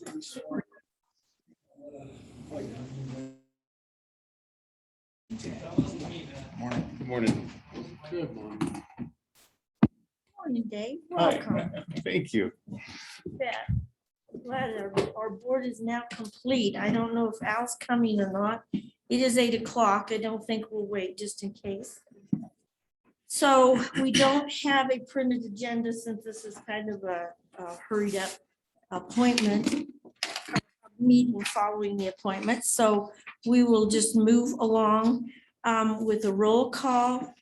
Morning. Good morning. Good morning. Morning, Dave. Hi. Welcome. Thank you. Glad our board is now complete. I don't know if Al's coming or not. It is 8 o'clock. I don't think we'll wait just in case. So we don't have a printed agenda since this is kind of a hurried up appointment meeting following the appointment. So we will just move along with a roll call.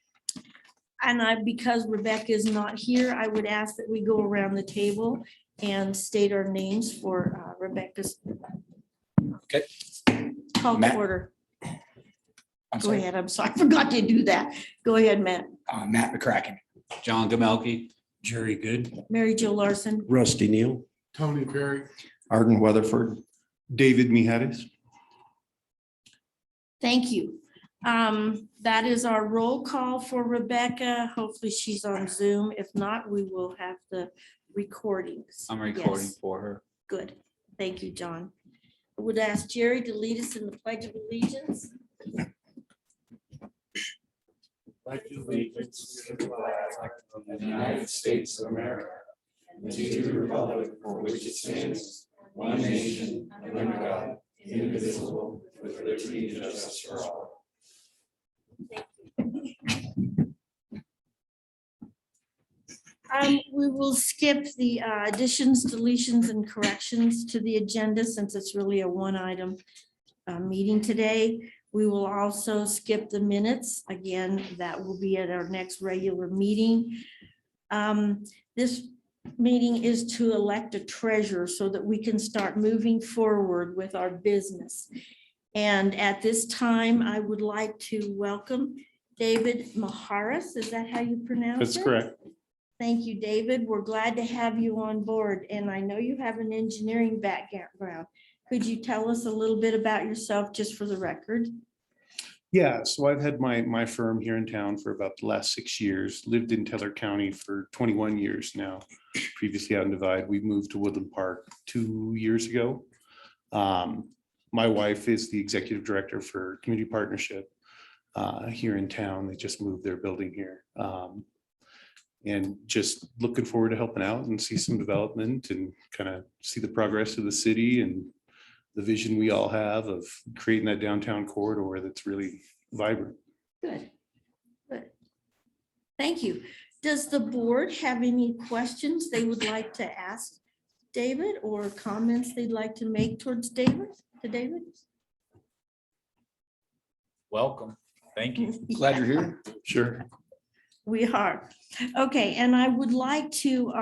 And because Rebecca is not here, I would ask that we go around the table and state our names for Rebecca's. Okay. Call Matt. to order. I'm Go sorry, ahead. I'm sorry. I forgot to do that. Go ahead, Matt. Matt McCracken. John Gamelke. Jerry Good. Mary Jo Larson. Rusty Neal. Tony Perry. Arden Weatherford. David Maharis. Thank you. That is our roll call for Rebecca. Hopefully she's on Zoom. If not, we will have the recordings. I'm recording Yes. for her. Good. Thank you, John. I would ask Jerry to lead us in the Pledge of Allegiance. Pledge allegiance to the flag of the United States of America and to the republic for which it stands, one nation, under God, indivisible, with liberty and justice for all. We will skip the additions, deletions, and corrections to the agenda since it's really a one-item meeting today. We will also skip the minutes. Again, that will be at our next regular meeting. This meeting is to elect a treasurer so that we can start moving forward with our business. And at this time, I would like to welcome David Maharis. Is that how you pronounce it? That's correct. Thank you, David. We're glad to have you on board, and I know you have an engineering background. Could you tell us a little bit about yourself, just for the record? Yeah, so I've had my firm here in town for about the last 6 years, lived in Teller County for 21 years now. Previously out in Divide, we moved to Woodland Park 2 years ago. My wife is the executive director for Community Partnership here in town. They just moved their building here. And just looking forward to helping out and see some development and kind of see the progress of the city and the vision we all have of creating that downtown corridor that's really vibrant. Good. Good. Thank you. Does the board have any questions they would like to ask David, or comments they'd like to make towards David, to David? Welcome. Thank you. Glad you're here. Sure. We are. Okay, and I would like to,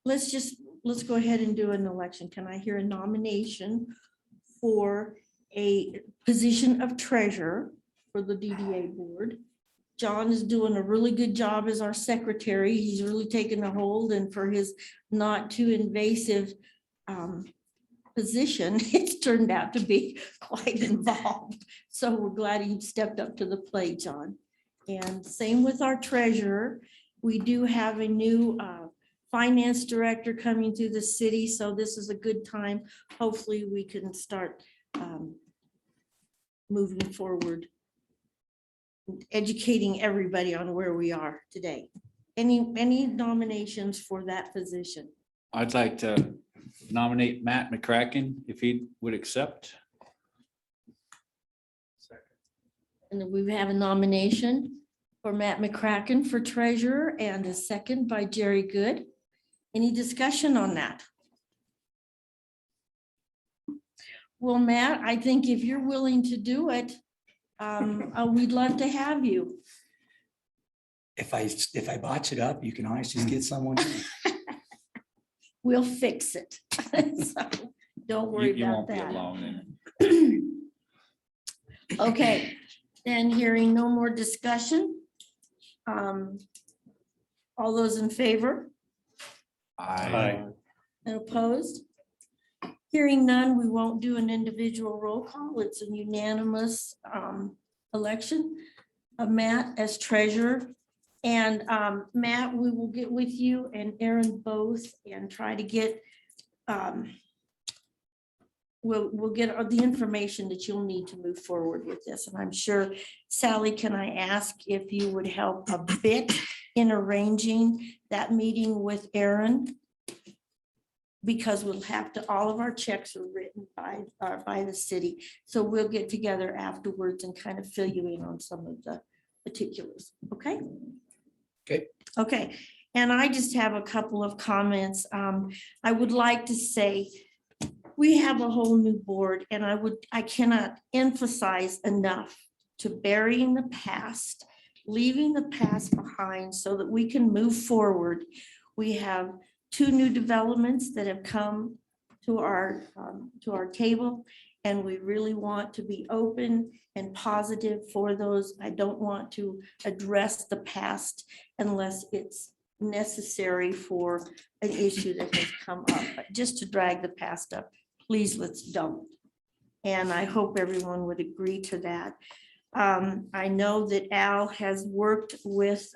let's go ahead and do an election. Can I hear a nomination for a position of treasurer for the DDA board? John is doing a really good job as our secretary. He's really taken a hold, and for his not too invasive position, it's turned out to be quite involved. So we're glad he stepped up to the plate, John. And same with our treasurer. We do have a new finance director coming through the city, so this is a good time. Hopefully we can start moving forward, educating everybody on where we are today. Any nominations for that position? I'd like to nominate Matt McCracken if he would accept. And then we have a nomination for Matt McCracken for treasurer and a second by Jerry Good. Any discussion on that? Well, Matt, I think if you're willing to do it, we'd love to have you. If I botch it up, you can always just get someone. We'll fix it. So don't worry You about won't be that. alone then. Okay, then hearing no more discussion. All those in favor Aye. and opposed? Hearing none, we won't do an individual roll call. It's a unanimous election of Matt as treasurer And Matt, we will get with you and Aaron both and try to get, we'll get the information that you'll need to move forward with this. And I'm sure, Sally, can I ask if you would help a bit in arranging that meeting with Aaron? Because we'll have to, all of our checks are written by the city. So we'll get together afterwards and kind of fill you in on some of the particulars, okay? Okay. Okay, and I just have a couple of comments. I would like to say, we have a whole new board and I cannot emphasize enough to burying the past, leaving the past behind so that we can move forward. We have 2 new developments that have come to our table, and we really want to be open and positive for those. I don't want to address the past unless it's necessary for an issue that has come up, but just to drag the past up, please, let's don't. And I hope everyone would agree to that. I know that Al has worked with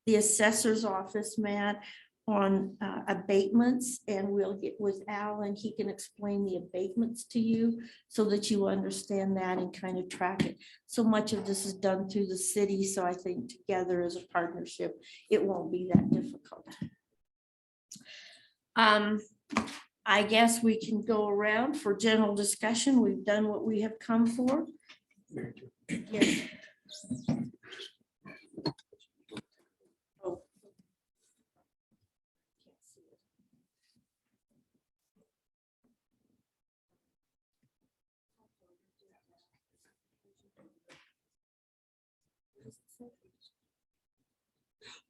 the assessor's office, Matt, on abatements, and we'll get with Al and he can explain the abatements to you so that you understand that and kind of track it. So much of this is done through the city, so I think together as a partnership, it won't be that difficult. I guess we can go around for general discussion. We've done what we have come for. Yes. Oh.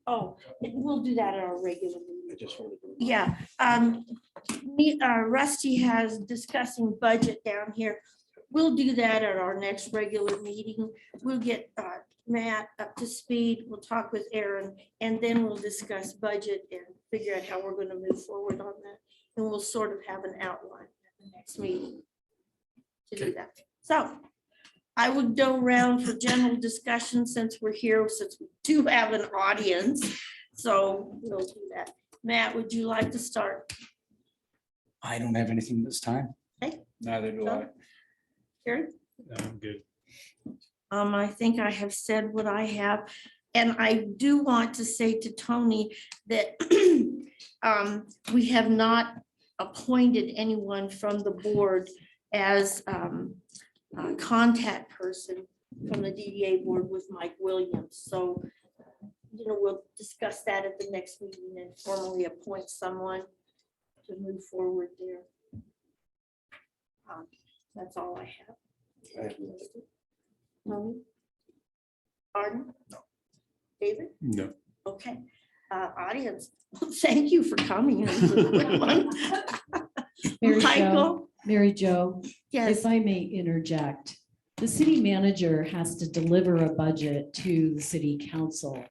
Oh, we'll do that at our regular meeting. Yeah, Rusty has discussing budget down here. We'll do that at our next regular meeting. We'll get Matt up to speed. We'll talk with Aaron, and then we'll discuss budget and figure out how we're going to move forward on that. And we'll sort of have an outline at the next meeting to do that. So I would go around for general discussion since we're here, since we do have an audience. So we'll do that. Matt, would you like to start? I don't have anything this time. Neither do I. Karen? I'm good. I think I have said what I have. And I do want to say to Tony that we have not appointed anyone from the board as a contact person from the DDA board with Mike Williams. So, we'll discuss that at the next meeting and formally appoint someone to move forward there. That's all I have. Tony? Pardon? No. David? No. Okay, audience, thank you for coming. Mary Jo, Michael? Mary Jo, Yes, if I may interject, the city manager has to deliver a budget to the city council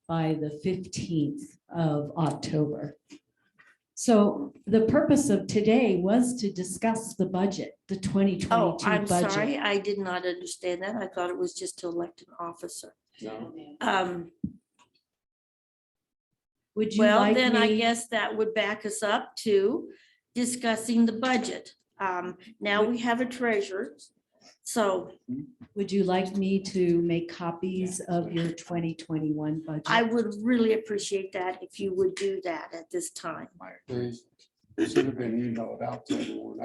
by the 15th of October. So the purpose of today was to discuss the budget, the 2022 oh, I'm budget. sorry, I did not understand that. I thought it was just to elect an officer. No. Would you Well, like then I me- guess that would back us up to discussing the budget. Now we have a treasurer. So Would you like me to make copies of your 2021 budget? I would really appreciate that if you would do that at this time. They should have been emailed out to everyone.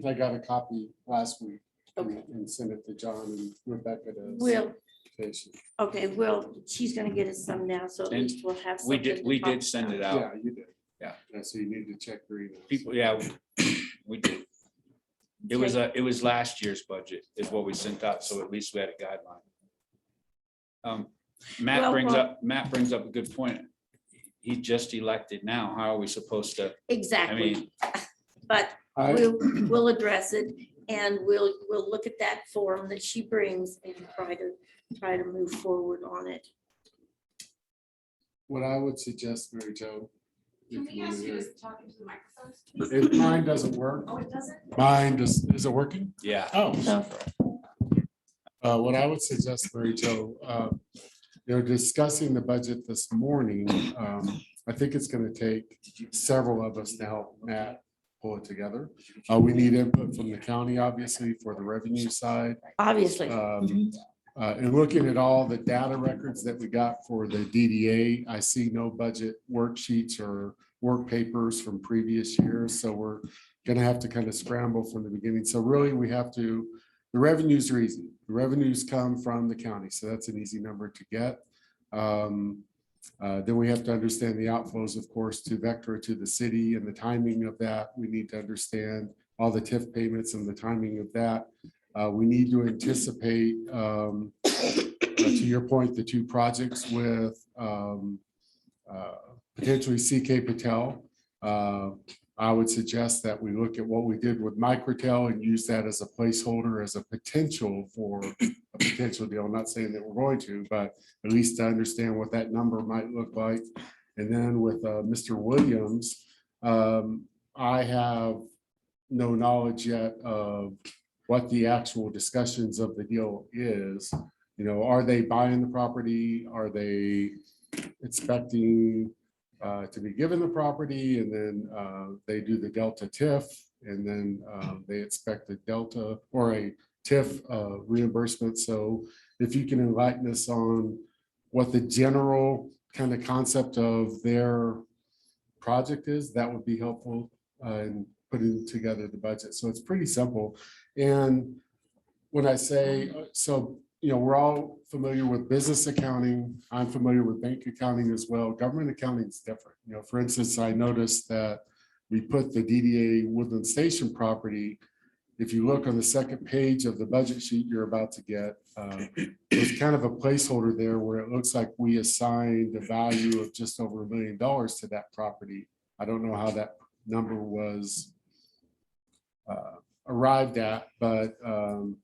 I got a copy last week and sent it to John and Rebecca to. Will, Beautification. okay, well, she's gonna get us some now, so at And least we'll have. We something did, to we talk did send about. it out. Yeah, you did. Yeah. So you need to check your emails. People, yeah, we did. It was last year's budget is what we sent out, so at least we had a guideline. Matt Well, brings up a good point. He just elected now. How are we supposed to, I Exactly, mean, but I- we'll address it and we'll look at that form that she brings and try to move forward on it. What I would suggest, Mary Jo. Can if we ask you wanna to talk into the microphone? If mine doesn't work, Oh, it doesn't? is it working? yeah. Oh. So, What I would suggest, Mary Jo, discussing the budget this morning, I think it's going to take several of us to help Matt pull it together. We need input from the county, obviously, for the revenue side. Obviously. And looking at all the data records that we got for the DDA, I see no budget worksheets or work papers from previous years. So we're going to have to kind of scramble from the beginning. So really we have to, the revenues are easy. The revenues come from the county. So that's an easy number to get. Then we have to understand the outflows, of course, to Vectra, to the city, and the timing of that. We need to understand all the TIF payments and the timing of that. We need to anticipate, to your point, the two projects with potentially CK Patel. I would suggest that we look at what we did with Microtel and use that as a placeholder, as a potential for a potential deal. I'm not saying that we're going to, but at least to understand what that number might look like. And then with Mr. Williams, I have no knowledge yet of what the actual discussions of the deal is. Are they buying the property? Are they expecting to be given the property, and then they do the Delta TIF, and then they expect a Delta or a TIF reimbursement? So if you can enlighten us on what the general kind of concept of their project is, that would be helpful in putting together the budget. So it's pretty simple. And when I say, we're all familiar with business accounting. I'm familiar with bank accounting as well. Government accounting is different. For instance, I noticed that we put the DDA Woodland Station property. If you look on the second page of the budget sheet you're about to get, there's kind of a placeholder there where it looks like we assigned a value of just over $1 million to that property. I don't know how that number was arrived at, but I'm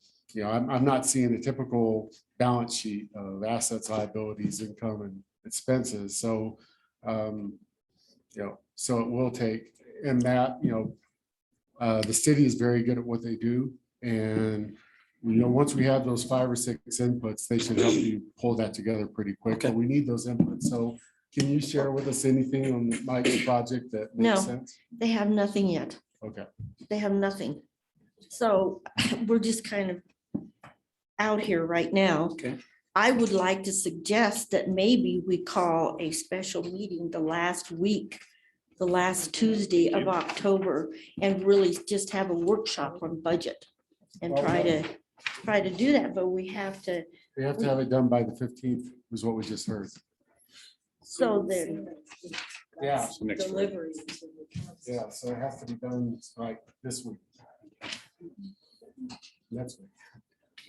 not seeing a typical balance sheet of assets, liabilities, income, and expenses. So, so it will take, and that, the city is very good at what they do. And, once we have those 5 or 6 inputs, they should help you pull that together pretty quick. But we need those inputs. So can you share with us anything on Mike's project that makes sense? They have nothing yet. Okay. They have nothing. So we're just kind of out here right now. Okay. I would like to suggest that maybe we call a special meeting the last Tuesday of October, and really just have a workshop on budget and try to do that, but we have to. We have to have it done by the 15th, is what we just heard. So then, Yeah. So next week. Delivery. Yeah, so it has to be done like this week. Next week.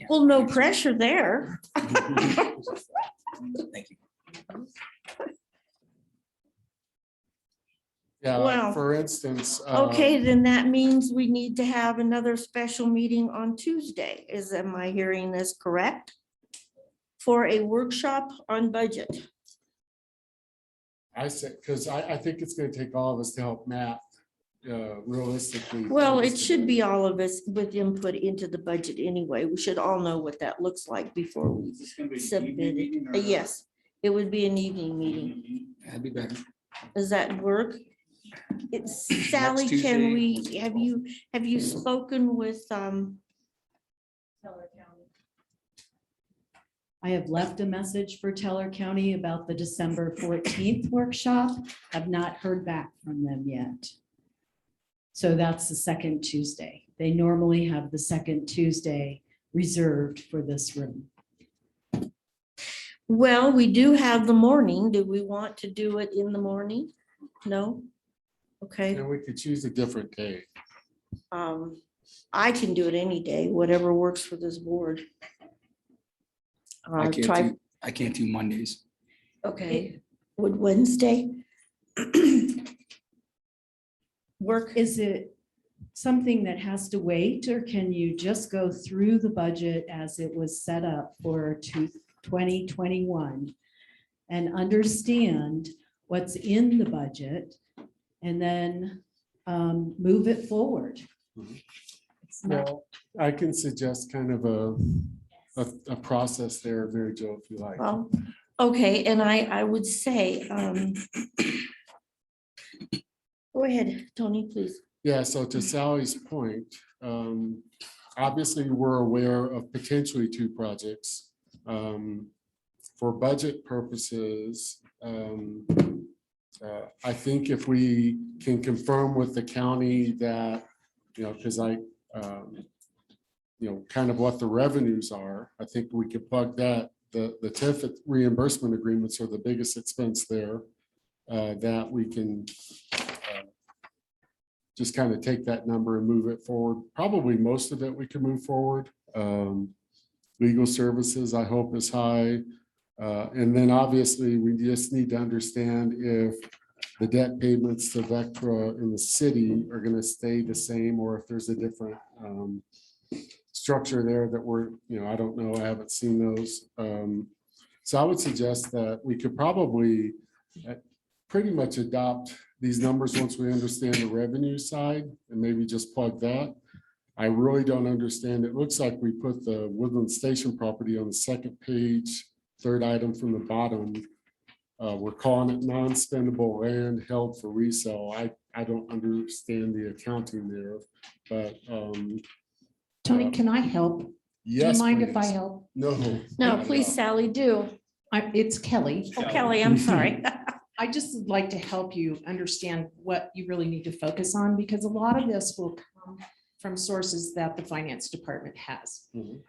well, no pressure there. Thank you. Yeah, Well, for instance. Okay, then that means we need to have another special meeting on Tuesday. Am I hearing this correct? For a workshop on budget. I said, because I think it's going to take all of us to help Matt realistically. Well, it should be all of us with input into the budget anyway. We should all know what that looks like before we Is this gonna be an submit evening it. meeting or- Yes, it would be an evening meeting. That'd be better. Does that work? It's Sally, can we, have you spoken with, I have left a message for Teller County about the December 14th workshop. I've not heard back from them yet. So that's the second Tuesday. They normally have the second Tuesday reserved for this room. well, we do have the morning. Do we want to do it in the morning? No? Okay, And we could choose a different day. I can do it any day, whatever works for this board. I Try, can't do Mondays. okay, would Wednesday? Work, is it something that has to wait, or can you just go through the budget as it was set up for 2021 and understand what's in the budget and then move it forward? It's not- Well, I can suggest kind of a process there, Mary Jo, if you like. Well, Okay, and I would say, go ahead, Tony, please. Yeah, so to Sally's point, obviously, we're aware of potentially two projects. For budget purposes, I think if we can confirm with the county that, because kind of what the revenues are, I think we could plug that. The TIF reimbursement agreements are the biggest expense there, that we can just kind of take that number and move it forward. Probably most of it we can move forward. Legal services, I hope, is high. And then obviously, we just need to understand if the debt payments to Vectra in the city are going to stay the same, or if there's a different structure there that we're, I don't know, I haven't seen those. So I would suggest that we could probably pretty much adopt these numbers once we understand the revenue side and maybe just plug that. I really don't understand. It looks like we put the Woodland Station property on the second page, third item from the bottom. We're calling it non-spendable land held for resale. I don't understand the accounting there, but Tony, can I help? Do you yes. mind if I please. help? No. No, please, Sally, do. It's Kelly. Oh, Kelly, I'm sorry. I just would like to help you understand what you really need to focus on, because a lot of this will come from sources that the finance department has. Mhm.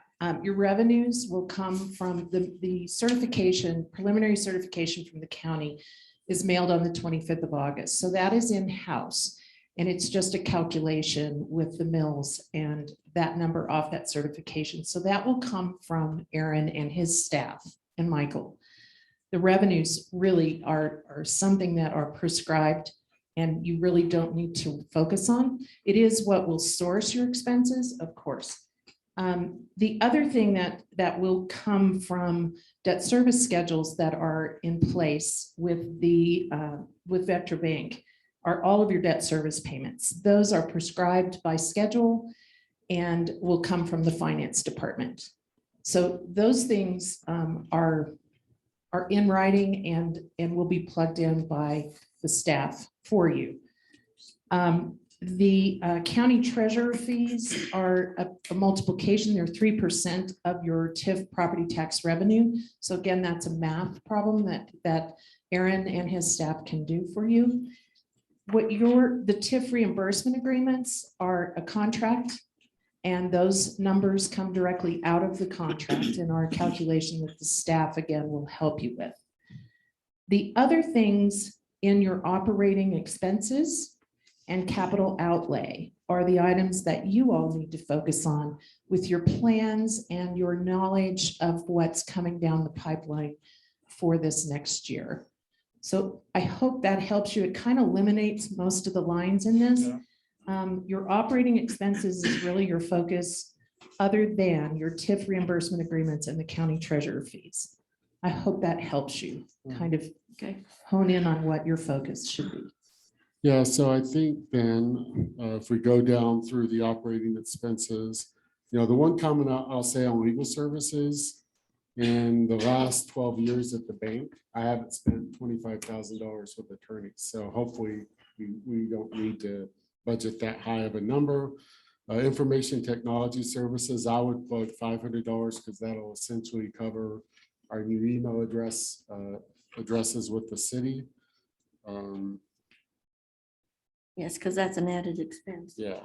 Your revenues will come from the certification, preliminary certification from the county is mailed on the 25th of August. So that is in-house. And it's just a calculation with the mills and that number off that certification. So that will come from Aaron and his staff and Michael. The revenues really are something that are prescribed and you really don't need to focus on. It is what will source your expenses, of course. The other thing that will come from debt service schedules that are in place with Vectra Bank are all of your debt service payments. Those are prescribed by schedule and will come from the finance department. So those things are in writing and will be plugged in by the staff for you. The county treasurer fees are a multiplication. They're 3% of your TIF property tax revenue. So again, that's a math problem that Aaron and his staff can do for you. The TIF reimbursement agreements are a contract, and those numbers come directly out of the contract in our calculation that the staff again will help you with. The other things in your operating expenses and capital outlay are the items that you all need to focus on with your plans and your knowledge of what's coming down the pipeline for this next year. So I hope that helps you. It kind of eliminates most of the lines in this. Yeah. Your operating expenses is really your focus, other than your TIF reimbursement agreements and the county treasurer fees. I hope that helps you kind of hone in on what your focus should be. Yeah, so I think then if we go down through the operating expenses, the one comment I'll say on legal services, in the last 12 years at the bank, I haven't spent $25,000 with attorneys. So hopefully we don't need to budget that high of a number. Information technology services, I would plug $500 because that'll essentially cover our new email addresses with the city. Yes, because that's an added expense. Yeah.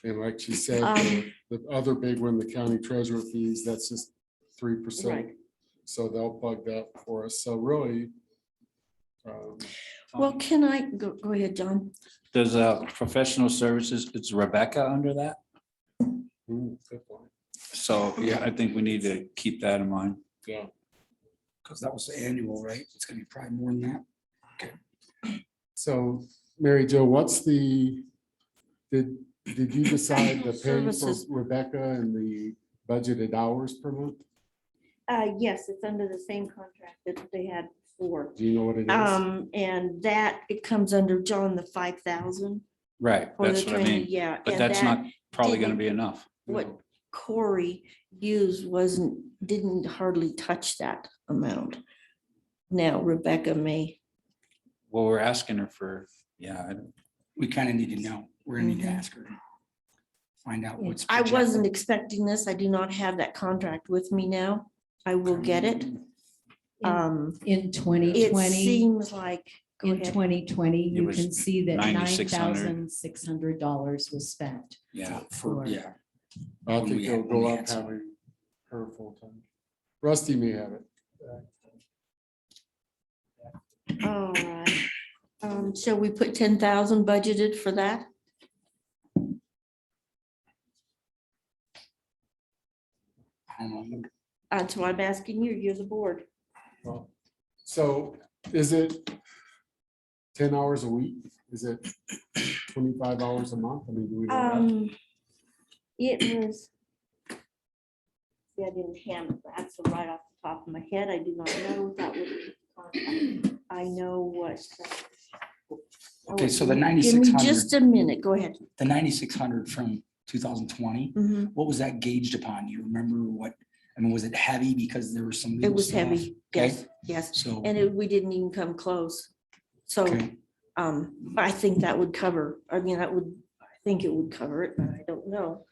And like she said, the other big one, the county treasurer fees, that's just 3%. Right. So they'll plug that for us. So really. Well, can I go ahead, John? Does professional services, it's Rebecca under that? Good point. So, yeah, I think we need to keep that in mind. Yeah. Because that was the annual, right? It's gonna be probably more than that. So Mary Jo, did you decide to pay for Services. Rebecca and the budgeted hours per month? Yes, it's under the same contract that they had before. Do you know what it is? And that it comes under John, the 5,000. Right, for the that's what I training, mean. yeah. But and that's that not probably gonna didn't- be enough. What, Corey used didn't hardly touch that amount. Now Rebecca may, Well, we're asking her for, yeah, I don't- We kind of need to know. We're gonna need to Mhm. ask her. Find out what's. I wasn't projected. expecting this. I do not have that contract with me now. I will get it. In It 2020, seems like, go in ahead. 2020, you was can see that $9,600. $9,600 was spent. Yeah, for, Or- yeah. I When think we it'll had- when go we up had some. having her full-time. Rusty may have it. All right. Shall we put 10,000 budgeted for that? I don't know. That's why I'm asking you. You're the board. Well, so is it 10 hours a week? Is it 25 hours a month? I mean, do we know that? It was. Yeah, I didn't have that, so right off the top of my head, I do not know what that would be. I know what. Okay, so the Give me 9,600, just a minute. Go ahead. the 9,600 from 2020, Mhm. what was that gauged upon? Do you remember what, I mean, was it heavy because there was some It legal was stuff? heavy. Okay. Yes, yes. So, We didn't even come close. So, okay, I think that would cover, I think it would cover it, but I don't know.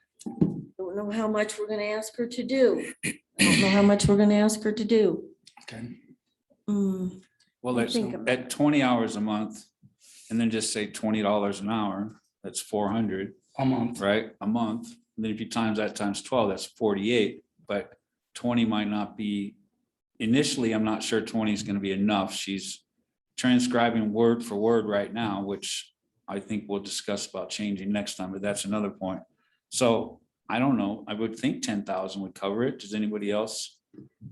Don't know how much we're gonna ask her to do. I don't know how much we're gonna ask her to do. okay. Mm, well, I at, think about at 20 hours a month, and then just say $20 an hour, that's 400, A month. right? A month. And then if you times that times 12, that's 48, but 20 might not be. Initially, I'm not sure 20 is going to be enough. She's transcribing word for word right now, which I think we'll discuss about changing next time, but that's another point. So I don't know. I would think 10,000 would cover it. Does anybody else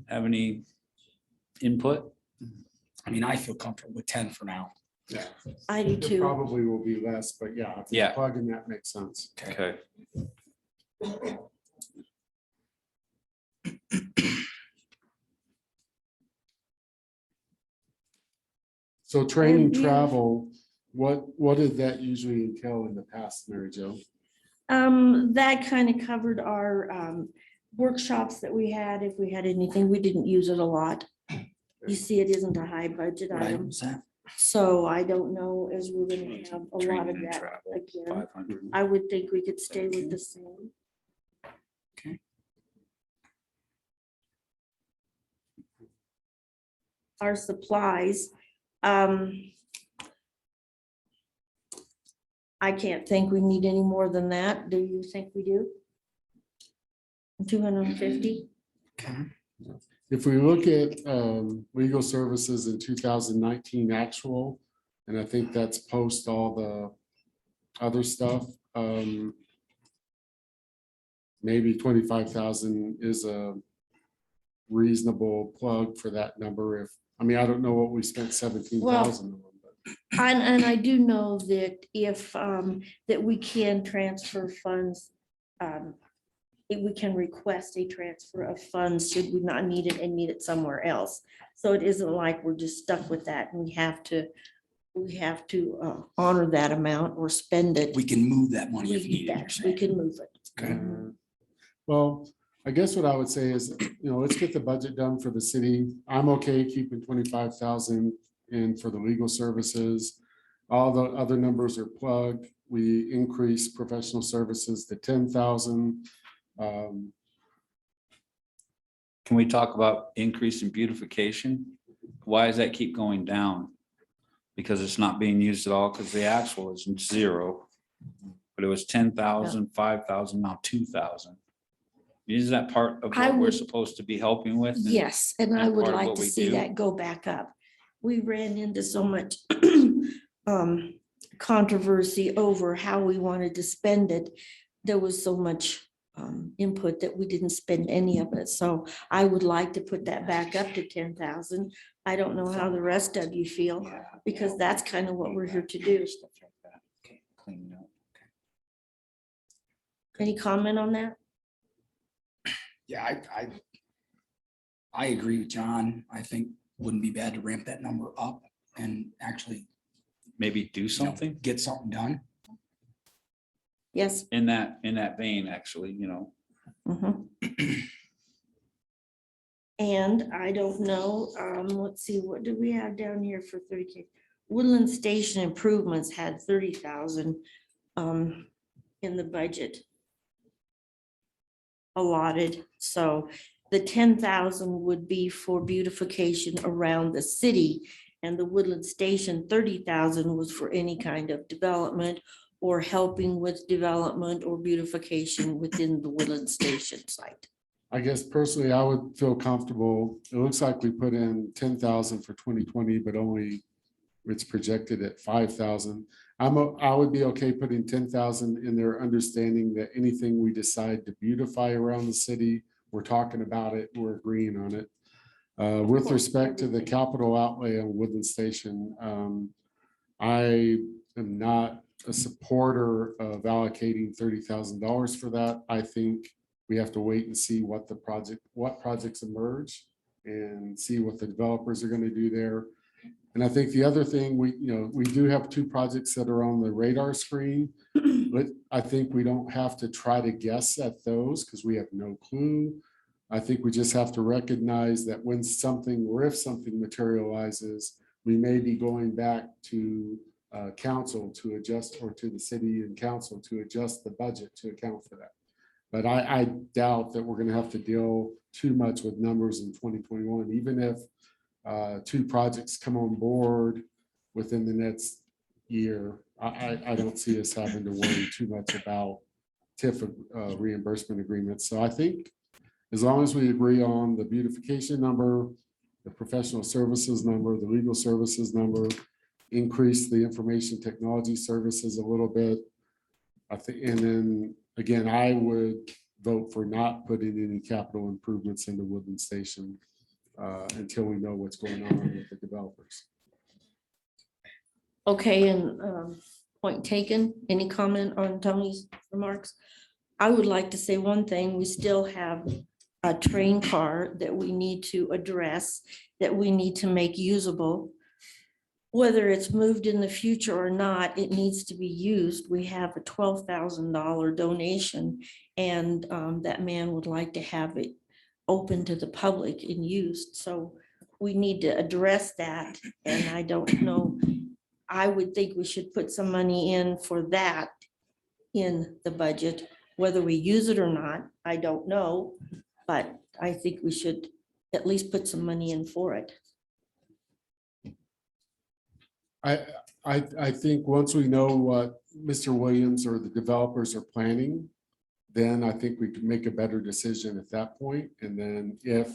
have any input? I mean, I feel comfortable with 10 for now. Yeah. I do It too. probably will be less, but yeah, if Yeah. you're plugging that makes sense. Okay. So training, And you- travel, what did that usually entail in the past, Mary Jo? That kind of covered our workshops that we had. If we had anything, we didn't use it a lot. You see, it isn't a high budget What item, item was that? so I don't know as we're gonna have a lot Training of and that travel, again. 500. I would think we could stay with the same. Okay. Our supplies. I can't think we need any more than that. Do you think we do? 250? Okay. If we look at legal services in 2019 actual, and I think that's post all the other stuff, maybe 25,000 is a reasonable plug for that number. If, I mean, I don't know what we spent 17,000 on, but And I do know that if, that we can transfer funds. If we can request a transfer of funds should we not need it and need it somewhere else. So it isn't like we're just stuck with that and we have to honor that amount or spend it. We can move that money We if needed. you're we saying. can move it. Okay. Well, I guess what I would say is, let's get the budget done for the city. I'm okay keeping 25,000 in for the legal services. All the other numbers are plugged. We increase professional services to 10,000. Can we talk about increase in beautification? Why does that keep going down? Because it's not being used at all, because the actual is 0. But it was 10,000, 5,000, now 2,000. Is that part of I what we're would- supposed to be helping with? And- Yes, and I and would part of like what to we see do. that go back up. We ran into so much controversy over how we wanted to spend it. There was so much input that we didn't spend any of it. So I would like to put that back up to 10,000. I don't know how the rest of you feel, Yeah. because that's kind of what we're here to do. Stuff like that. Okay, clean it up. Any comment on that? Yeah, I agree with John. I think wouldn't be bad to ramp that number up and actually Maybe do something get something done. Yes, in that vein, actually, Mhm. And I don't know, let's see, what do we have down here for 30K? Woodland Station improvements had 30,000 in the budget allotted, so the 10,000 would be for beautification around the city. And the Woodland Station, 30,000 was for any kind of development or helping with development or beautification within the Woodland Station site. I guess personally, I would feel comfortable. It looks like we put in 10,000 for 2020, but only it's projected at 5,000. I would be okay putting 10,000 in there, understanding that anything we decide to beautify around the city, we're talking about it, we're agreeing on it. With respect to the capital outlay on Woodland Station, I am not a supporter of allocating $30,000 for that. I think we have to wait and see what projects emerge and see what the developers are going to do there. And I think the other thing, we do have 2 projects that are on the radar screen, but I think we don't have to try to guess at those because we have no clue. I think we just have to recognize that when something, or if something materializes, we may be going back to council to adjust, or to the city and council to adjust the budget to account for that. But I doubt that we're going to have to deal too much with numbers in 2021, even if 2 projects come on board within the next year. I don't see us having to worry too much about TIF reimbursement agreements. So I think as long as we agree on the beautification number, the professional services number, the legal services number, increase the information technology services a little bit. I think, and then again, I would vote for not putting any capital improvements into Woodland Station until we know what's going on with the developers. Okay, and point taken. Any comment on Tony's remarks? I would like to say one thing. We still have a train car that we need to address, that we need to make usable. Whether it's moved in the future or not, it needs to be used. We have a $12,000 donation, and that man would like to have it open to the public and used. So we need to address that. And I don't know, I would think we should put some money in for that in the budget. Whether we use it or not, I don't know, but I think we should at least put some money in for it. I think once we know what Mr. Williams or the developers are planning, then I think we can make a better decision at that point. And then if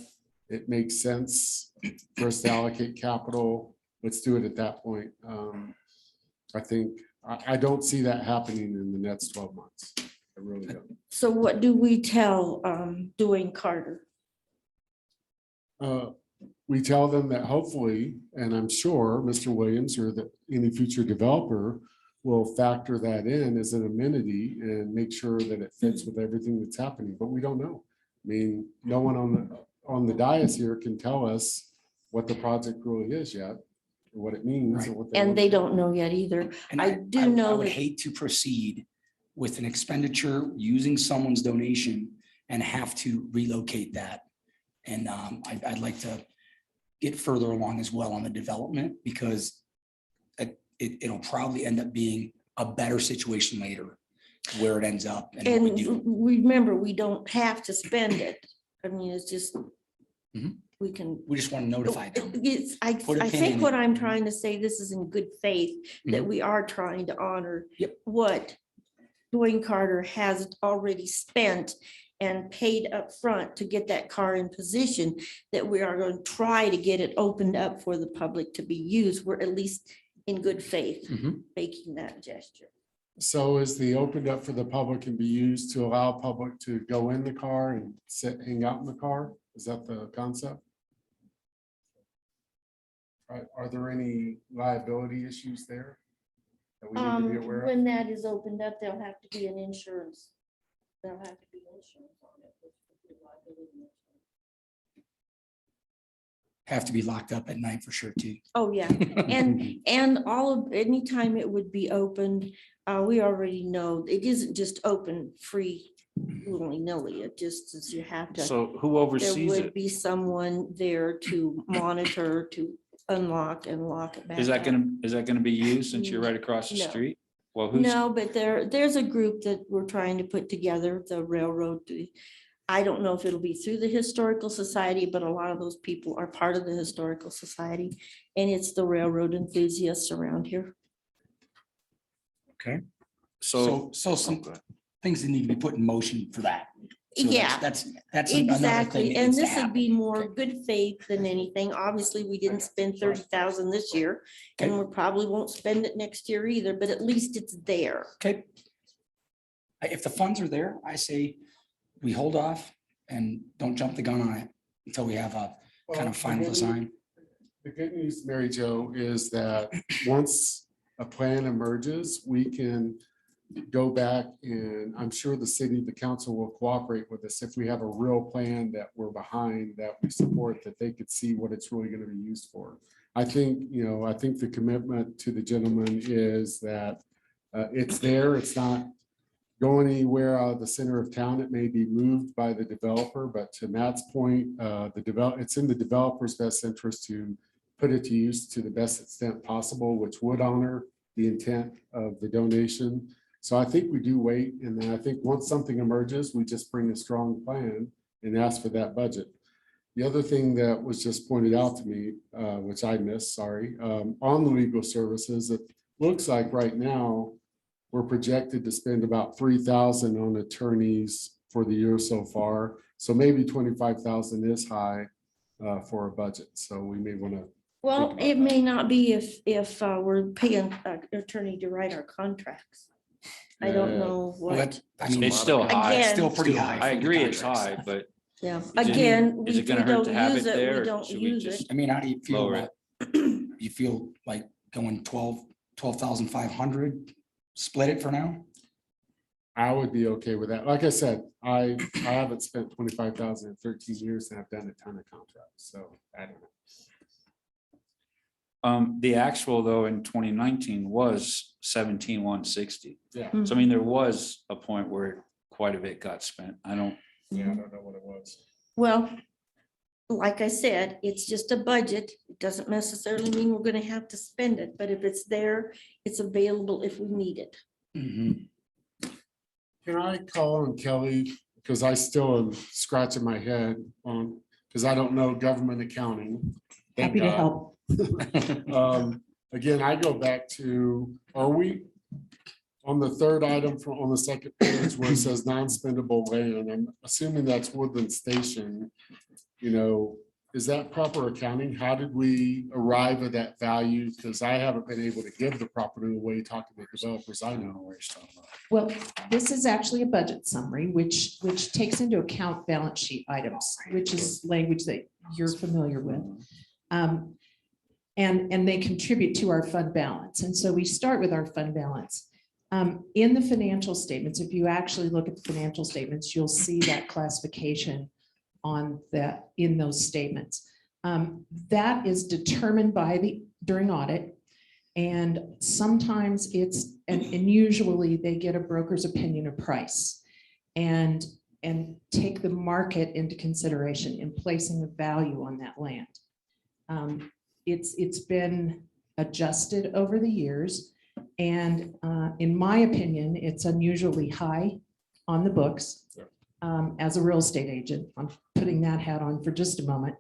it makes sense for us to allocate capital, let's do it at that point. I think, I don't see that happening in the next 12 months. I really don't. So what do we tell Dwayne Carter? We tell them that hopefully, and I'm sure Mr. Williams or any future developer will factor that in as an amenity and make sure that it fits with everything that's happening, but we don't know. I mean, no one on the dais here can tell us what the project really is yet, what it means. Right. And what And want they to do. don't know yet either. And I do know I would that- hate to proceed with an expenditure using someone's donation and have to relocate that. And I'd like to get further along as well on the development, because it'll probably end up being a better situation later where it ends up and what we do. And remember, we don't have to spend it. I mean, it's just, Mhm. we can. We just want to notify them. I Put a pin think in what it. I'm trying to say, this is in good faith, that Mhm. we are trying to honor Yep. what Dwayne Carter has already spent and paid up front to get that car in position, that we are going to try to get it opened up for the public to be used. We're at least in good faith Mhm. making that gesture. So is the opened up for the public can be used to allow public to go in the car and hang out in the car? Is that the concept? Are there any liability issues there that we need to be aware of? When that is opened up, there'll have to be an insurance. There'll have to be insurance on it. which would be liability insurance. Have to be locked up at night for sure too. Oh, yeah. And all of, anytime it would be opened, we already know it isn't just open free willy-nilly. It just is you have to, So who there oversees would it? be someone there to monitor, to unlock and lock it back Is that up. gonna be you since you're right across the No. street? Well, who's, No, but there's a group that we're trying to put together, the railroad. I don't know if it'll be through the Historical Society, but a lot of those people are part of the Historical Society. And it's the railroad enthusiasts around here. Okay. so, So some things that need to be put in motion for that. So Yeah, That's another thing exactly. that And needs to this would be happen. more Okay. good faith than anything. Obviously, we didn't spend 30,000 this year. And Okay. we probably won't spend it next year either, but at least it's there. Okay. If the funds are there, I say we hold off and don't jump the gun on it until we have a kind of final design. The good news, Mary Jo, is that once a plan emerges, we can go back and I'm sure the city, the council will cooperate with us if we have a real plan that we're behind, that we support, that they could see what it's really going to be used for. I think, I think the commitment to the gentleman is that it's there, it's not going anywhere out of the center of town. It may be moved by the developer, but to Matt's point, it's in the developer's best interest to put it to use to the best extent possible, which would honor the intent of the donation. So I think we do wait, and then I think once something emerges, we just bring a strong plan and ask for that budget. The other thing that was just pointed out to me, which I missed, sorry, on the legal services, it looks like right now we're projected to spend about 3,000 on attorneys for the year so far. So maybe 25,000 is high for a budget. So we may want to. Well, about it that. may not be if we're paying an attorney to write our contracts. I don't Yeah. know Well, what, I mean, it's still high. Again- still pretty high. I for the agree it's contracts. high, but yeah, Is it- again, is if it we gonna hurt to don't have use it it, there, we or don't should we use just- it. I mean, how do you feel Lower about, you feel like going 12,500, split it for now? I would be okay with that. Like I said, I haven't spent 25,000 in 13 years and I've done a ton of contracts. So I don't know. the actual though in 2019 was 17,160. Yeah, So I mean, there was a point where quite a bit got spent. I don't, yeah, I don't know what it was. Well, like I said, it's just a budget. It doesn't necessarily mean we're gonna have to spend it, but if it's there, it's available if we need it. Mhm. Can I call on Kelly? Because I still am scratching my head on, because I don't know government accounting. Thank Happy to God. help. Again, I go back to, are we on the third item from on the second page where it says non-spendable land? I'm assuming that's Woodland Station. Is that proper accounting? How did we arrive at that value? Because I haven't been able to give the property away, talking to developers I know. Where you're talking about. Well, this is actually a budget summary, which takes into account balance sheet items, which is language that you're familiar with. And they contribute to our fund balance. And so we start with our fund balance. In the financial statements, if you actually look at the financial statements, you'll see that classification on that, in those statements. That is determined during audit. And sometimes and usually they get a broker's opinion of price and take the market into consideration in placing a value on that land. It's been adjusted over the years. And in my opinion, it's unusually high on the books. As a real estate agent, I'm putting that hat on for just a moment.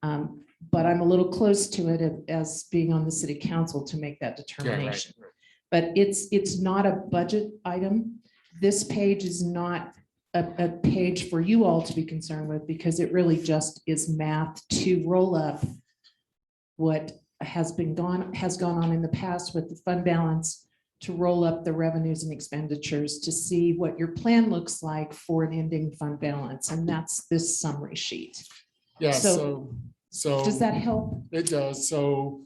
But I'm a little close to it as being on the city council to make that determination. But it's not a budget item. This page is not a page for you all to be concerned with, because it really just is math to roll up what has gone on in the past with the fund balance, to roll up the revenues and expenditures to see what your plan looks like for an ending fund balance. And that's this summary sheet. Yeah, So- so. Does that help? It does. So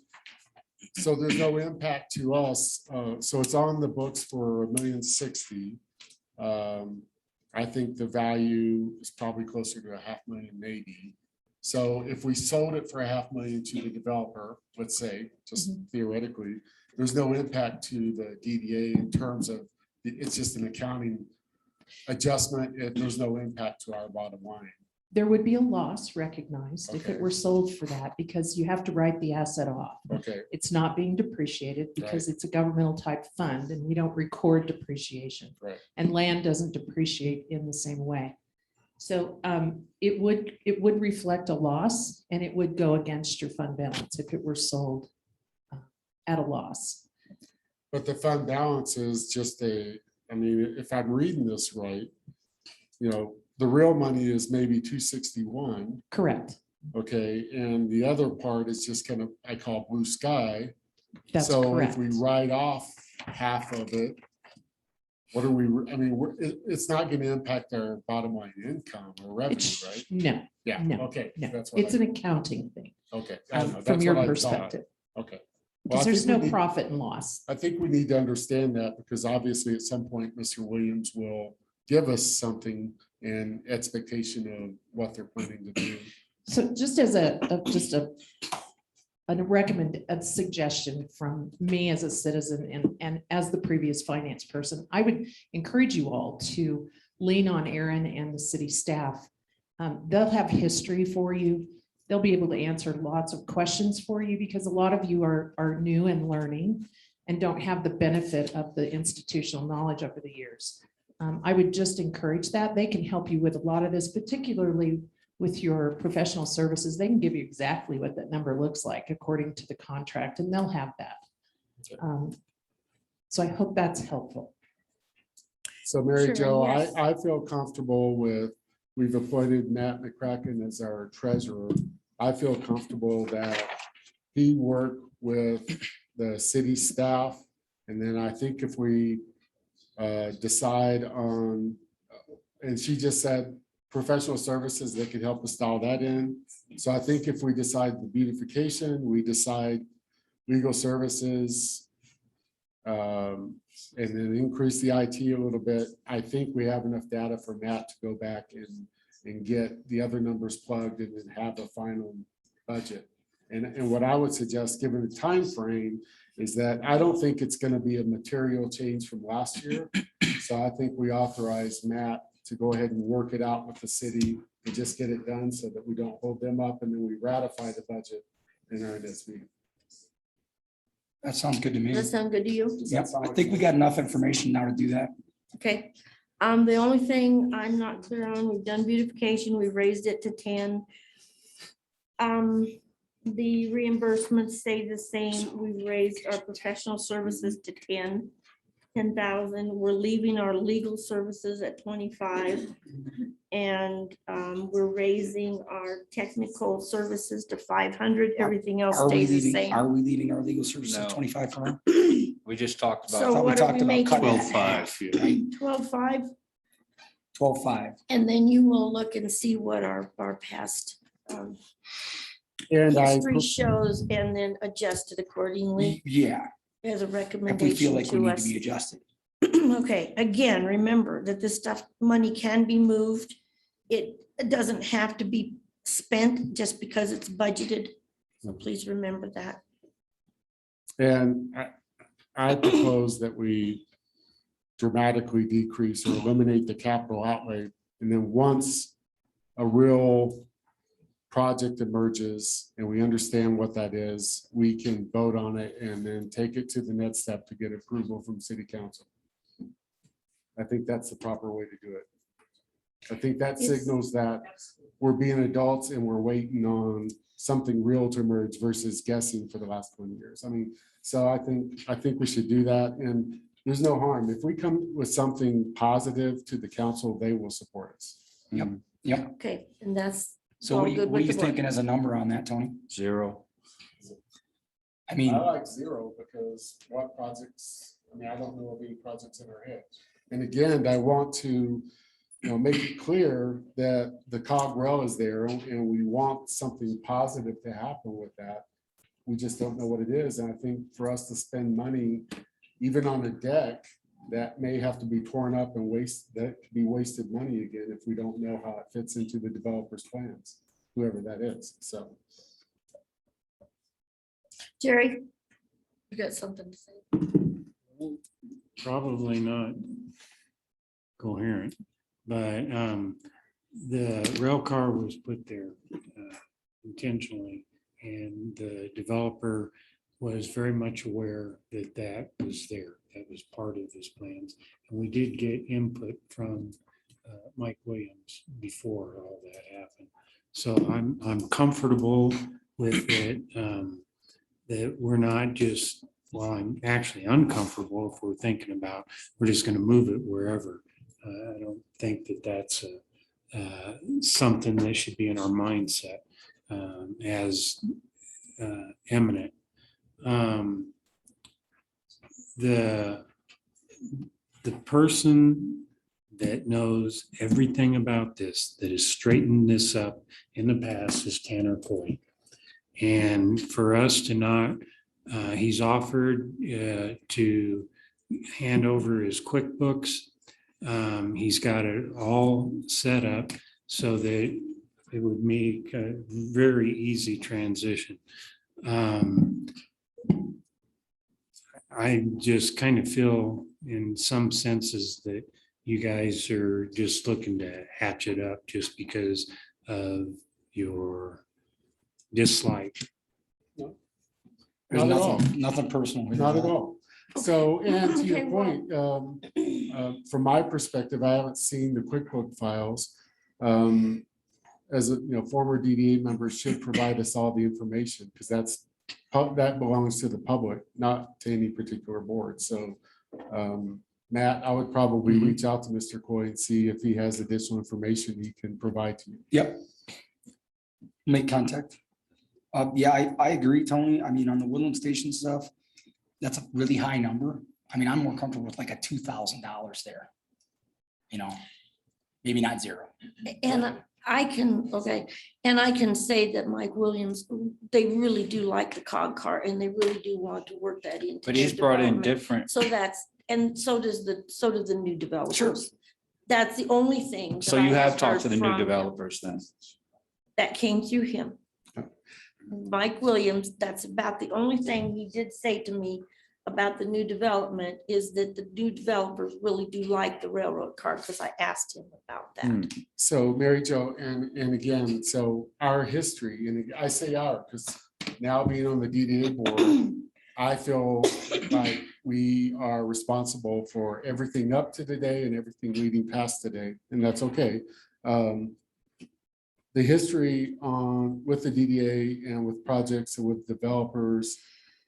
there's no impact to us. So it's on the books for $1,060,000. I think the value is probably closer to $500,000 maybe. So if we sold it for $500,000 to the developer, let's say, just theoretically, there's no impact to the DDA in terms of, it's just an accounting adjustment if there's no impact to our bottom line. There would be a loss recognized if it Okay. were sold for that, because you have to write the asset off. Okay, It's not being depreciated because it's a governmental type fund and we don't record depreciation. right. And land doesn't depreciate in the same way. So it would reflect a loss and it would go against your fund balance if it were sold at a loss. But the fund balance is just I mean, if I'm reading this right, the real money is maybe 261. Correct. Okay, and the other part is just kind of, I call blue sky. That's So correct. if we write off half of it, what are we, I mean, it's not going to impact our bottom line income or revenue, It's, right? no, Yeah, no, okay. no. That's what It's an accounting thing okay. I know, from that's your what I thought. perspective. Okay. Well, I Because there's think we no need- profit and loss. I think we need to understand that because obviously at some point, Mr. Williams will give us something in expectation of what they're planning to do. So just as a suggestion from me as a citizen and as the previous finance person, I would encourage you all to lean on Aaron and the city staff. They'll have history for you. They'll be able to answer lots of questions for you because a lot of you are new and learning and don't have the benefit of the institutional knowledge over the years. I would just encourage that. They can help you with a lot of this, particularly with your professional services. They can give you exactly what that number looks like according to the contract, and they'll have that. So I hope that's helpful. So Mary Sure, Jo, yes. I feel comfortable with, we've appointed Matt McCracken as our treasurer. I feel comfortable that he worked with the city staff. And then I think if we decide on, and she just said professional services, they could help us dial that in. So I think if we decide the beautification, we decide legal services, and then increase the IT a little bit, I think we have enough data for Matt to go back and get the other numbers plugged and then have a final budget. And what I would suggest, given the time frame, is that I don't think it's going to be a material change from last year. So I think we authorize Matt to go ahead and work it out with the city and just get it done so that we don't hold them up, and then we ratify the budget in our next meeting. That sounds good to me. Does that sound good to you? Yep, I think we got enough information now to do that. Okay. The only thing I'm not clear on, we've done beautification, we've raised it to 10. The reimbursements stay the same. We've raised our professional services to 10,000. We're leaving our legal services at 25. And we're raising our technical services to 500. Everything else Are we stays the leaving, same. are we leaving our legal services No. at 25 for now? We just talked So about, thought we what are talked we about making? cutting it. 12.5, yeah. 12.5. 12.5. And then you will look and see what our past And history shows and then adjust it accordingly Yeah, as a if we feel recommendation like we to need to us. be adjusted. Okay, again, remember that this stuff, money can be moved. It doesn't have to be spent just because it's budgeted. So please remember that. And I propose that we dramatically decrease or eliminate the capital outlay. And then once a real project emerges and we understand what that is, we can vote on it and then take it to the next step to get approval from city council. I think that's the proper way to do it. I think that Yes. signals that we're being adults and we're waiting on something real to emerge versus guessing for the last 20 years. I mean, so I think we should do that, and there's no harm. If we come with something positive to the council, they will support us. Yep. Yep. Okay, and that's So all what are you, good what are with you the board. thinking as a number on that, Tony? 0. I mean, I like 0 because what projects, I mean, I don't know of any projects in our head. And again, I want to, make it clear that the cog rail is there and we want something positive to happen with that. We just don't know what it is. And I think for us to spend money, even on a deck, that may have to be torn up and that could be wasted money again if we don't know how it fits into the developer's plans, whoever that is. So. Jerry, you got something to say? Probably not. coherent. But the rail car was put there intentionally, and the developer was very much aware that that was there. That was part of his plans. And we did get input from Mike Williams before all that happened. So I'm comfortable with it, that we're not just, well, I'm actually uncomfortable if we're thinking about, we're just going to move it wherever. I don't think that that's something that should be in our mindset as eminent. The person that knows everything about this, that has straightened this up in the past, is Tanner Coy. And for us to not, he's offered to hand over his QuickBooks. He's got it all set up so that it would make a very easy transition. I just kind of feel in some senses that you guys are just looking to hatch it up just because of your dislike. There's Not at all. nothing personal. here. Not at all. So, and to Okay, your point, from my perspective, I haven't seen the QuickBook files. As a, former DDA member should provide us all the information, because that belongs to the public, not to any particular board. So, Matt, I would probably reach out to Mr. Coy and see if he has additional information he can provide to you. Yep. Make contact. Yeah, I agree, Tony. I mean, on the Woodland Station stuff, that's a really high number. I mean, I'm more comfortable with like a $2,000 there. Maybe not zero. And I can, okay, and I can say that Mike Williams, they really do like the cog car and they really do want to work that into. But their he's brought in development. different, So that's, and so do the new developers. Sure. That's the only thing. so that I you have talked to heard the new from him developers then. That came through him. Mike Williams, that's about the only thing he did say to me about the new development, is that the new developers really do like the railroad car, because I asked him about that. So Mary Jo, and again, so our history, and I say our, because now being on the DDA board, I feel like we are responsible for everything up to today and everything leading past today, and that's okay. The history with the DDA and with projects and with developers,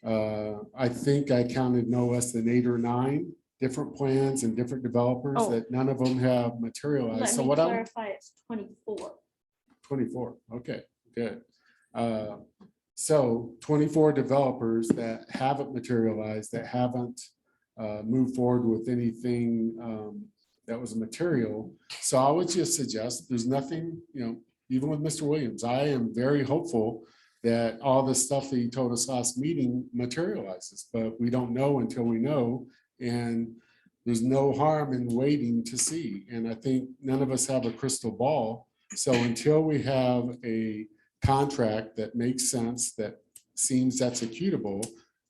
I think I counted no less than 8 or 9 different plans and different developers Oh. that none of them have materialized. Let So me what I'm clarify, it's 24. 24, okay, good. So 24 developers that haven't materialized, that haven't moved forward with anything that was material. So I would just suggest there's nothing, even with Mr. Williams, I am very hopeful that all the stuff that he told us last meeting materializes, but we don't know until we know. And there's no harm in waiting to see. And I think none of us have a crystal ball. So until we have a contract that makes sense, that seems executable,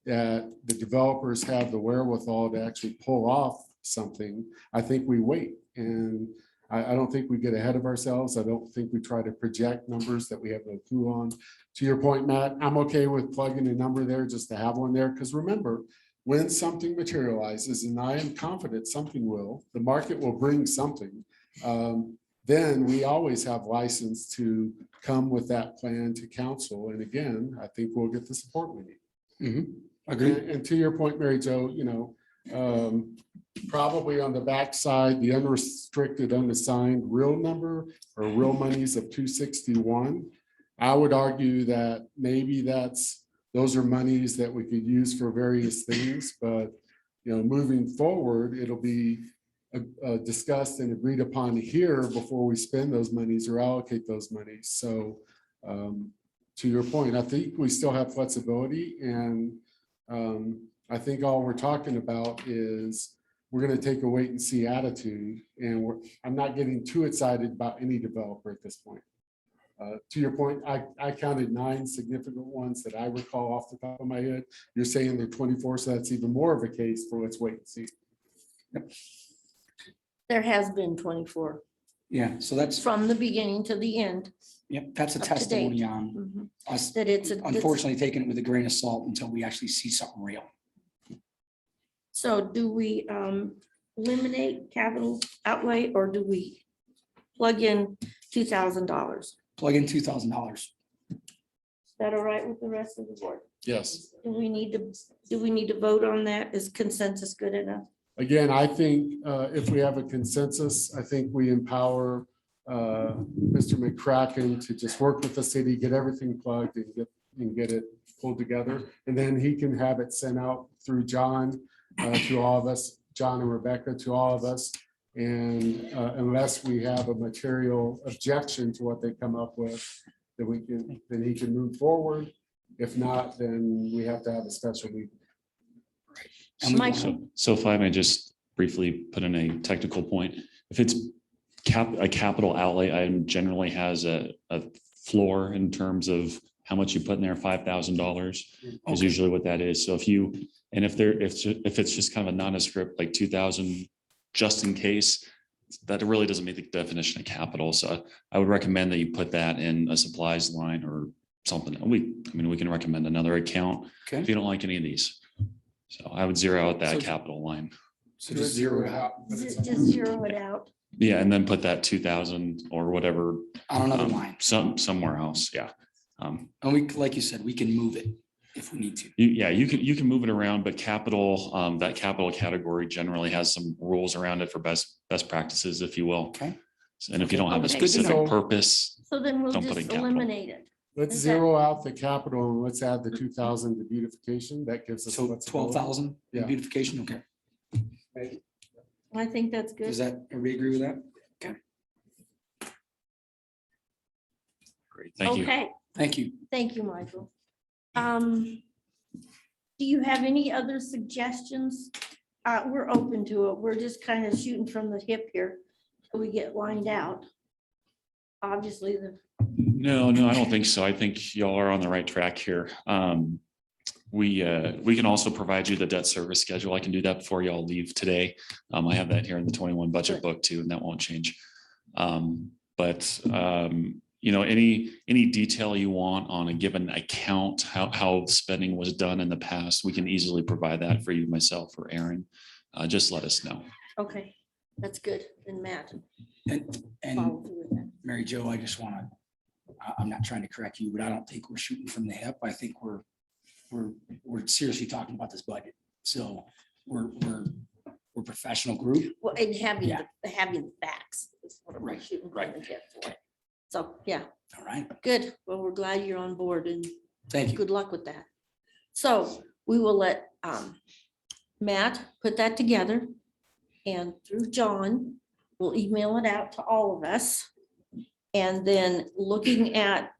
that the developers have the wherewithal to actually pull off something, I think we wait. And I don't think we get ahead of ourselves. I don't think we try to project numbers that we have no clue on. To your point, Matt, I'm okay with plugging a number there just to have one there. Because remember, when something materializes, and I am confident something will, the market will bring something, then we always have license to come with that plan to council. And again, I think we'll get the support we need. Agreed. And to your point, Mary Jo, probably on the backside, the unrestricted, unassigned real number or real monies of 261. I would argue that maybe those are monies that we could use for various things, but moving forward, it'll be discussed and agreed upon here before we spend those monies or allocate those monies. So to your point, I think we still have flexibility, and I think all we're talking about is we're going to take a wait and see attitude. And I'm not getting too excited about any developer at this point. To your point, I counted 9 significant ones that I recall off the top of my head. You're saying they're 24, so that's even more of a case for let's wait and see. Yep. There has been 24 Yeah, so that's, from the beginning to the end. yep, that's a Up to date. testimony on Mhm. us That it's unfortunately taking it with a grain of salt until we actually see something real. So do we eliminate capital outlay or do we plug in $2,000? Plug in $2,000. Is that all right with the rest of the board? Yes. Do we need to vote on that? Is consensus good enough? Again, I think if we have a consensus, I think we empower Mr. McCracken to just work with the city, get everything plugged and get it pulled together. And then he can have it sent out through John to all of us, John and Rebecca to all of us. And unless we have a material objection to what they come up with, then he can move forward. If not, then we have to have a special meeting. And we- Michael? So if I may just briefly put in a technical point, if it's a capital outlay item generally has a floor in terms of how much you put in there, $5,000 is Okay. usually what that is. So if it's just kind of a nondescript, like 2,000, just in case, that really doesn't meet the definition of capital. So I would recommend that you put that in a supplies line or something. We can recommend another account if Okay, you don't like any of these. So I would zero out that So- capital line. so just zero it out Just zero it out. Yeah, and then put that 2,000 or whatever. on another line. Somewhere else, yeah. And we, like you said, we can move it if we need to. You can move it around, but capital, that capital category generally has some rules around it for best practices, if you will. Okay. And if you don't have a Okay. Good to specific know. purpose, So then we'll Don't put just in capital. eliminate it. Let's Is that- zero out the capital and let's add the 2,000 to beautification. That gives us. So flexibility. 12,000 in Yeah. beautification, okay. I think that's good. Does that, everybody agree with that? great, thank you. Okay, Thank you. thank you, Michael. Do you have any other suggestions? We're open to it. We're just kind of shooting from the hip here till we get lined out. Obviously, No, I don't think so. I think y'all are on the right track here. We can also provide you the debt service schedule. I can do that before y'all leave today. I have that here in the 21 budget book too, and that won't change. Any detail you want on a given account, how spending was done in the past, we can easily provide that for you, myself or Aaron. Just let us know. okay, that's good. And Matt, And follow through with that. Mary Jo, I just want to, I'm not trying to correct you, but I don't think we're shooting from the hip. I think we're seriously talking about this budget. So we're professional group. Well, and having, Yeah. having the facts. is what we're Right, shooting from right. the hip for. So, yeah, All right. good. Well, we're glad you're on board and Thank you. good luck with that. So we will let Matt put that together and through John, we'll email it out to all of us. And then looking at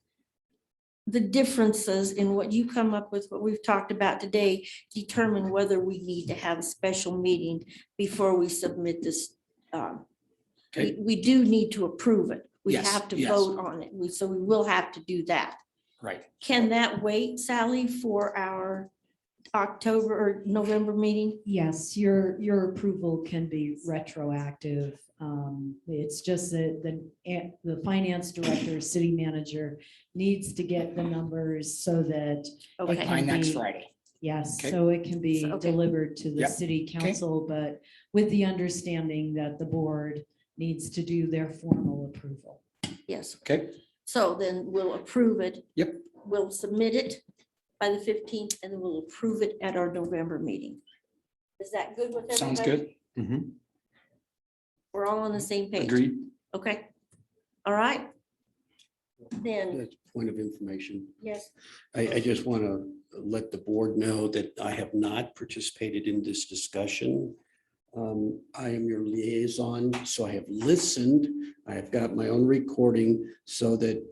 the differences in what you come up with, what we've talked about today, determine whether we need to have a special meeting before we submit this. Okay. We do need to approve it. We Yes, have to yes. vote on it. So we will have to do that. Right. Can that wait, Sally, for our October or November meeting? Yes, your approval can be retroactive. It's just that the finance director, city manager needs to get the numbers so that, Okay, By next be- Friday. yes, Okay. so it can be So, okay. delivered to the Yep. city council, but with the understanding that the board needs to do their formal approval. yes. Okay. So then we'll approve it. Yep. We'll submit it by the 15th and then we'll approve it at our November meeting. Is that good with everybody? Sounds good. We're all on the same page. Agreed. Okay. All right. Then, That's a point of information. yes, I just want to let the board know that I have not participated in this discussion. I am your liaison, so I have listened. I have got my own recording so that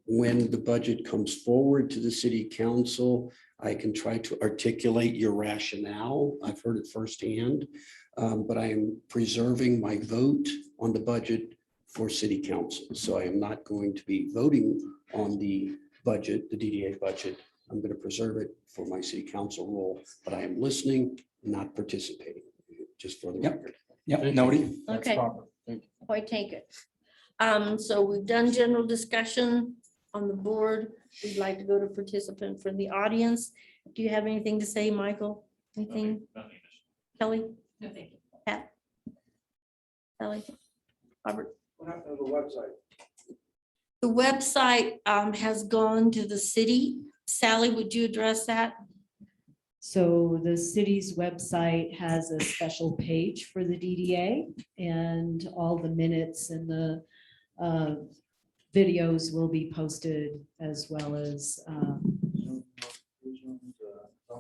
when the budget comes forward to the city council, I can try to articulate your rationale. I've heard it firsthand, but I am preserving my vote on the budget for city council. So I am not going to be voting on the budget, the DDA budget. I'm going to preserve it for my city council role, but I am listening, not participating, just for the Yep. record. Yep, Thank noted. you. That's Okay. proper. Thank you. Point take it. So we've done general discussion on the board. We'd like to go to participant from the audience. Do you have anything to say, Michael? Anything? Kelly? No, thank you. Pat? Kelly? Robert? What happened to the website? The website has gone to the city. Sally, would you address that? So the city's website has a special page for the DDA, and all the minutes and the videos will be posted, as well as I'm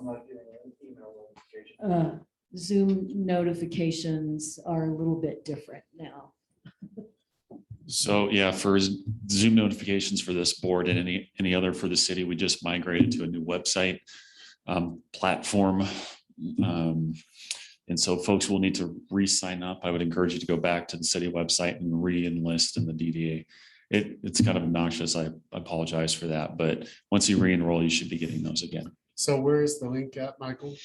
not getting an email notification. Zoom notifications are a little bit different now. So yeah, for Zoom notifications for this board and any other for the city, we just migrated to a new website platform. And so folks will need to re-sign up. I would encourage you to go back to the city website and re-enlist in the DDA. It's kind of obnoxious. I apologize for that, but once you re-enroll, you should be getting those again. So where is the link at, Michael?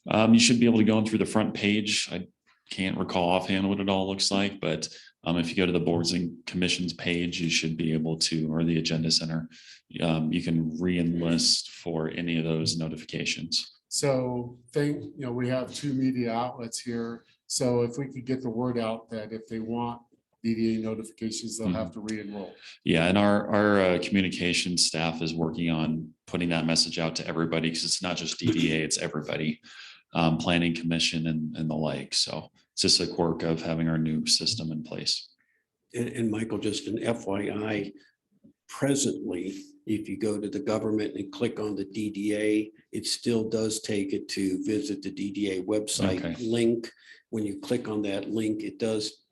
You should be able to go in through the front page. I can't recall offhand what it all looks like, but if you go to the boards and commissions page, you should be able to, or the agenda center, you can re-enlist for any of those notifications. So we have 2 media outlets here. So if we could get the word out that if they want DDA notifications, they'll have to re-enroll. Yeah, and our communication staff is working on putting that message out to everybody, because it's not just DDA, it's everybody, planning commission and the like. So it's just a quirk of having our new system in place. And Michael, just an FYI, presently, if you go to the government and click on the DDA, it still does take it to visit the DDA website Okay. link. When you click on that link, it does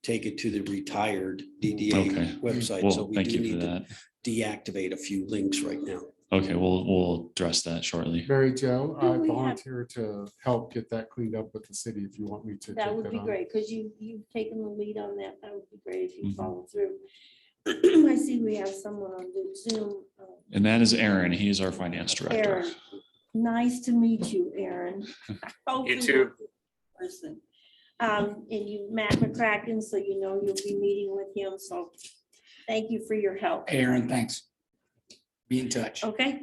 take it to the retired DDA Okay. website. So Well, we thank do you for need to that. deactivate a few links right now. Okay, we'll address that shortly. Mary Jo, Do I we have- volunteer to help get that cleaned up with the city if you want me to. That take would be on. great, because you've taken the lead on that. That would be great if you Mhm. follow through. I see we have someone on the Zoom. And that is Aaron. He's our finance director. Aaron, nice to meet you, Aaron. You too. Person. And you, Matt McCracken, so you know you'll be meeting with him, so thank you for your help. Aaron, thanks. Be in touch. Okay?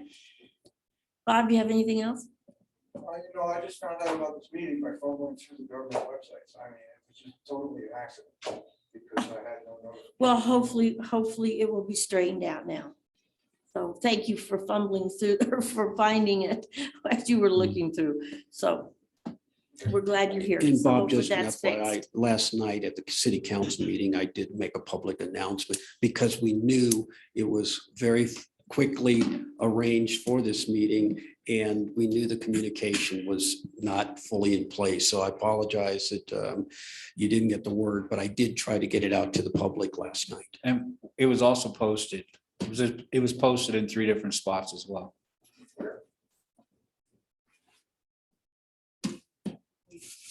Bob, you have anything else? I just found out about this meeting. My phone went through the government websites. I mean, it was just totally an accident because I had no notice. Well, hopefully it will be straightened out now. So thank you for fumbling through, or for finding it as you were looking through. So we're glad you're here. And So Bob, hopefully just an that's FYI, fixed. last night at the city council meeting, I did make a public announcement because we knew it was very quickly arranged for this meeting, and we knew the communication was not fully in place. So I apologize that you didn't get the word, but I did try to get it out to the public last night. And it was also posted. It was posted in 3 different spots as well.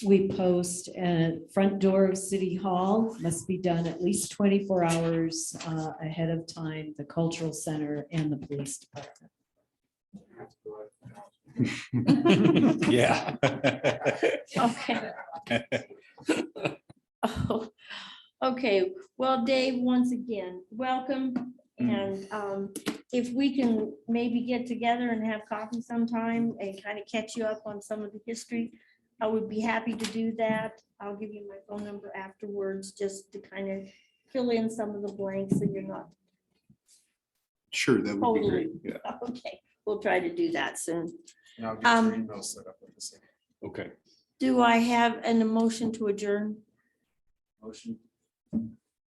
We post at front door of City Hall, must be done at least 24 hours ahead of time, the cultural center and the police department. Yeah. Okay. Oh, okay, well, Dave, once again, welcome. And if we can maybe get together and have coffee sometime and kind of catch you up on some of the history, I would be happy to do that. I'll give you my phone number afterwards, just to kind of fill in some of the blanks so you're not Sure, that would be totally. great. Yeah. Okay, we'll try to do that soon. And I'll get your Um, email set up with the city. Okay. Do I have an emotion to adjourn? Motion. Do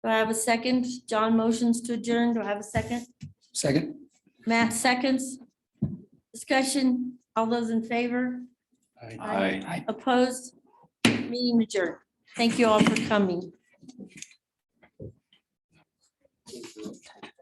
I have a second? John motions to adjourn. Do I have a second? Second. Matt seconds. Discussion. All those in favor? Aye. Opposed? Meeting adjourned. Thank you all for coming.